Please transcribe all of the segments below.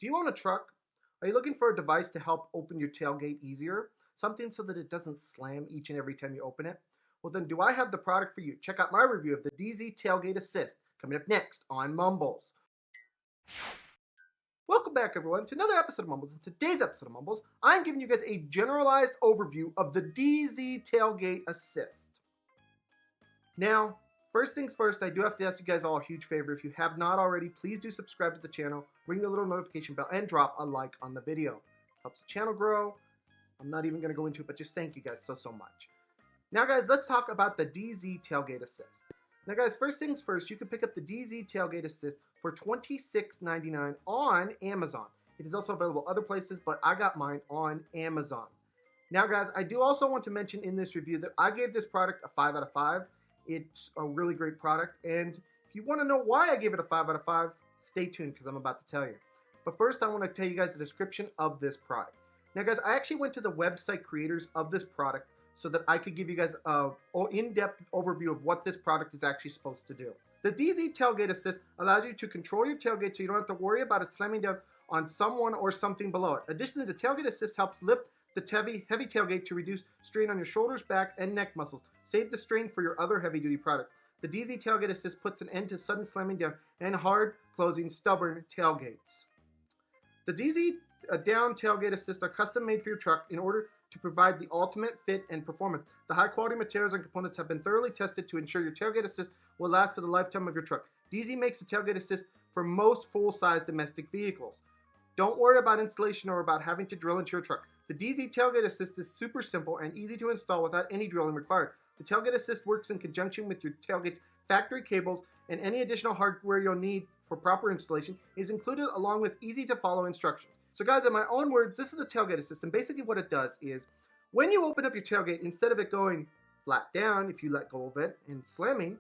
Do you own a truck? Are you looking for a device to help open your tailgate easier? Something so that it doesn't slam each and every time you open it? Well, then do I have the product for you? Check out my review of the Dee Zee Tailgate Assist coming up next on Mumbles. Welcome back, everyone, to another episode of Mumbles. In today's episode of Mumbles, I'm giving you guys a generalized overview of the Dee Zee Tailgate Assist. Now, first things first, I do have to ask you guys all a huge favor. If you have not already, please do subscribe to the channel, ring the little notification bell, and drop a like on the video. Helps the channel grow. I'm not even going to go into it, but just thank you guys so much. Now, guys, let's talk about the Dee Zee Tailgate Assist. Now, guys, first things first, you can pick up the Dee Zee Tailgate Assist for $26.99 on Amazon. It is also available other places, but I got mine on Amazon. Now, guys, I do also want to mention in this review that I gave this product a 5 out of 5. It's a really great product, and if you want to know why I gave it a 5 out of 5, stay tuned because I'm about to tell you. But first, I want to tell you guys the description of this product. Now, guys, I actually went to the website creators of this product so that I could give you guys an in-depth overview of what this product is actually supposed to do. The Dee Zee Tailgate Assist allows you to control your tailgate so you don't have to worry about it slamming down on someone or something below it. Additionally, the Tailgate Assist helps lift the heavy tailgate to reduce strain on your shoulders, back, and neck muscles. Save the strain for your other heavy-duty products. The Dee Zee Tailgate Assist puts an end to sudden slamming down and hard-closing, stubborn tailgates. The Dee Zee Down Tailgate Assist are custom-made for your truck in order to provide the ultimate fit and performance. The high-quality materials and components have been thoroughly tested to ensure your Tailgate Assist will last for the lifetime of your truck. Dee Zee makes the Tailgate Assist for most full-size domestic vehicles. Don't worry about installation or about having to drill into your truck. The Dee Zee Tailgate Assist is super simple and easy to install without any drilling required. The Tailgate Assist works in conjunction with your tailgate's factory cables, and any additional hardware you'll need for proper installation is included along with easy-to-follow instructions. So guys, in my own words, this is the Tailgate Assist, and basically what it does is when you open up your tailgate, instead of it going flat down if you let go of it and slamming,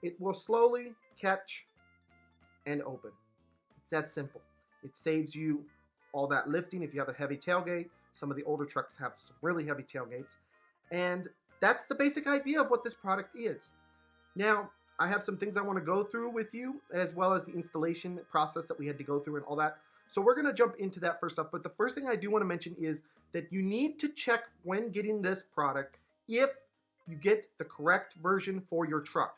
it will slowly catch and open. It's that simple. It saves you all that lifting if you have a heavy tailgate. Some of the older trucks have some really heavy tailgates. And that's the basic idea of what this product is. Now, I have some things I want to go through with you, as well as the installation process that we had to go through and all that. So we're going to jump into that first up. But the first thing I do want to mention is that you need to check when getting this product if you get the correct version for your truck.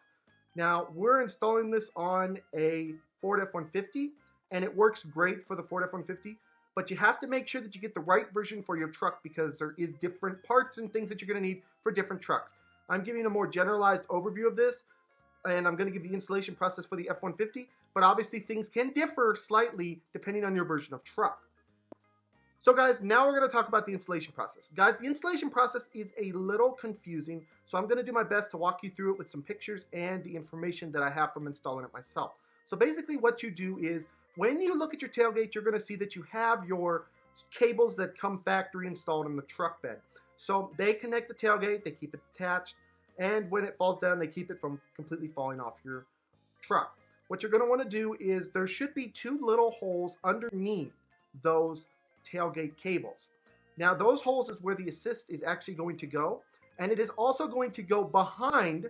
Now, we're installing this on a Ford F-150, and it works great for the Ford F-150. But you have to make sure that you get the right version for your truck because there is different parts and things that you're going to need for different trucks. I'm giving a more generalized overview of this, and I'm going to give the installation process for the F-150, but obviously things can differ slightly depending on your version of truck. So guys, now we're going to talk about the installation process. Guys, the installation process is a little confusing, so I'm going to do my best to walk you through it with some pictures and the information that I have from installing it myself. So basically what you do is, when you look at your tailgate, you're going to see that you have your cables that come factory installed in the truck bed. So they connect the tailgate, they keep it attached, and when it falls down, they keep it from completely falling off your truck. What you're going to want to do is there should be two little holes underneath those tailgate cables. Now, those holes is where the assist is actually going to go, and it is also going to go behind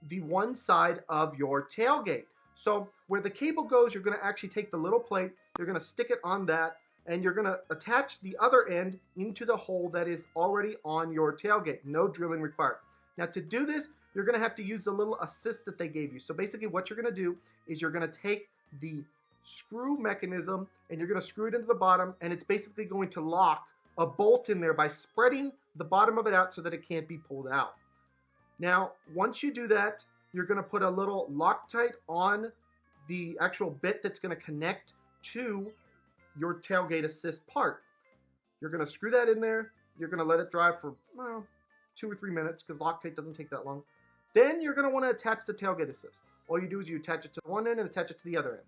the one side of your tailgate. So where the cable goes, you're going to actually take the little plate, you're going to stick it on that, and you're going to attach the other end into the hole that is already on your tailgate. No drilling required. Now to do this, you're going to have to use the little assist that they gave you. So basically what you're going to do is you're going to take the screw mechanism and you're going to screw it into the bottom, and it's basically going to lock a bolt in there by spreading the bottom of it out so that it can't be pulled out. Now, once you do that, you're going to put a little Loctite on the actual bit that's going to connect to your tailgate assist part. You're going to screw that in there. You're going to let it dry for, well, 2 or 3 minutes because Loctite doesn't take that long. Then you're going to want to attach the tailgate assist. All you do is you attach it to one end and attach it to the other end.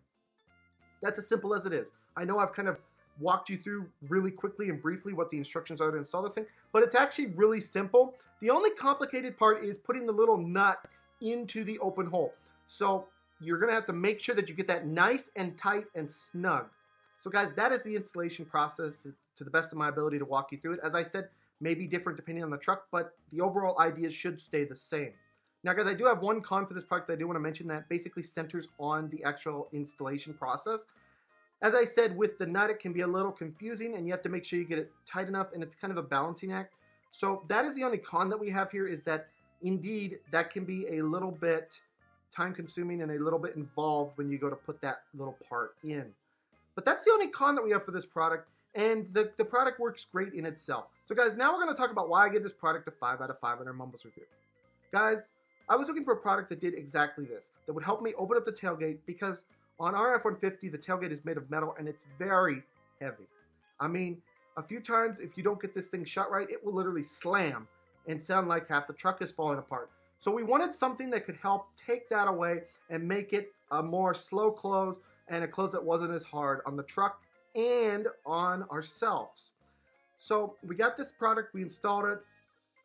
That's as simple as it is. I know I've kind of walked you through really quickly and briefly what the instructions are to install this thing, but it's actually really simple. The only complicated part is putting the little nut into the open hole. So you're going to have to make sure that you get that nice and tight and snug. So guys, that is the installation process to the best of my ability to walk you through it. As I said, may be different depending on the truck, but the overall ideas should stay the same. Now guys, I do have one con for this product that I do want to mention that basically centers on the actual installation process. As I said, with the nut, it can be a little confusing, and you have to make sure you get it tight enough, and it's kind of a balancing act. So that is the only con that we have here, is that indeed that can be a little bit time consuming and a little bit involved when you go to put that little part in. But that's the only con that we have for this product, and the product works great in itself. So guys, now we're going to talk about why I give this product a 5 out of 5 in our Mumbles review. Guys, I was looking for a product that did exactly this, that would help me open up the tailgate, because on our F-150, the tailgate is made of metal and it's very heavy. I mean, a few times, if you don't get this thing shut right, it will literally slam and sound like half the truck is falling apart. So we wanted something that could help take that away and make it a more slow close, and a close that wasn't as hard on the truck and on ourselves. So we got this product, we installed it,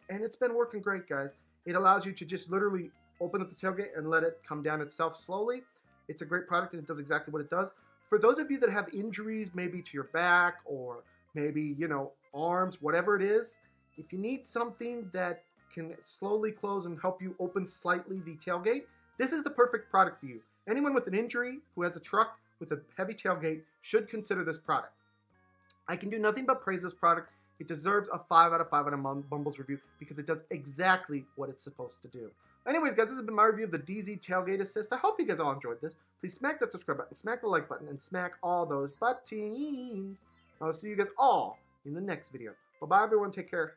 and it's been working great, guys. It allows you to just literally open up the tailgate and let it come down itself slowly. It's a great product, and it does exactly what it does. For those of you that have injuries, maybe to your back or maybe, you know, arms, whatever it is, if you need something that can slowly close and help you open slightly the tailgate, this is the perfect product for you. Anyone with an injury who has a truck with a heavy tailgate should consider this product. I can do nothing but praise this product. It deserves a 5 out of 5 on a Mumbles review because it does exactly what it's supposed to do. Anyways, guys, this has been my review of the Dee Zee Tailgate Assist. I hope you guys all enjoyed this. Please smack that subscribe button, smack the like button, and smack all those buttons. I'll see you guys all in the next video. Bye-bye, everyone. Take care.